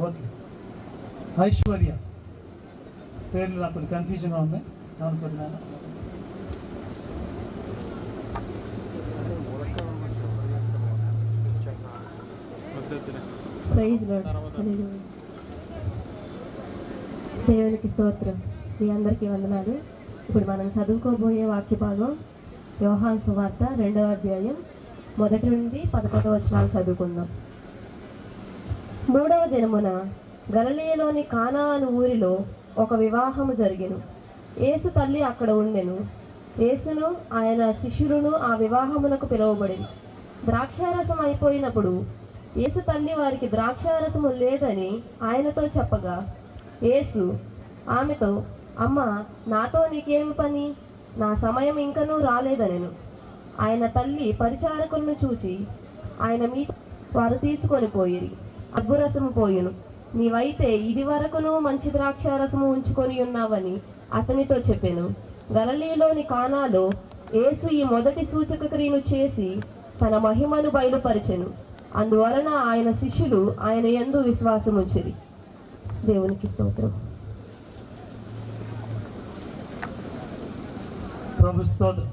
Okay. Aishwarya పేర్లు నాకు కొంచెం కన్ఫ్యూజన్గా ఉన్నాయి అనుకుంటున్నాను. దేవునికి స్తోత్రం. మీ అందరికీ వందనాలు. ఇప్పుడు మనం చదువుకోబోయే వాక్య భాగం యోహాను సువార్త 2వ అధ్యాయం 1 నుండి 11 వచనాలు చదువుకుందాం. 3వ దినమున గలిలయలోని కానా అను ఊరిలో ఒక వివాహము జరిగెను. యేసు తల్లి అక్కడ ఉండెను. యేసును ఆయన శిష్యులను ఆ వివాహమునకు పిలువబడింది. ద్రాక్షారసం అయిపోయినప్పుడు యేసు తల్లి వారికి ద్రాక్షారసము లేదని ఆయనతో చెప్పగా, యేసు ఆమెతో, అమ్మా, నాతో నీకేమి పని? నా సమయం ఇంకనూ రాలేదనెను. ఆయన తల్లి పరిచారకులను చూచి ఆయన మీ వారు తీసుకొని పోయిరి. అబ్బురసము పోయును. నీవైతే ఇది వరకును మంచి ద్రాక్షారసము ఉంచుకొని ఉన్నావని అతనితో చెప్పెను. గలిలయలోని కానాలో యేసు ఈ మొదటి సూచక క్రియను చేసి తన మహిమను బయలుపరిచెను. అందువలన ఆయన శిష్యులు ఆయన యందు విశ్వాసముంచిరి. దేవునికి స్తోత్రం. ప్రభు స్తోత్రం.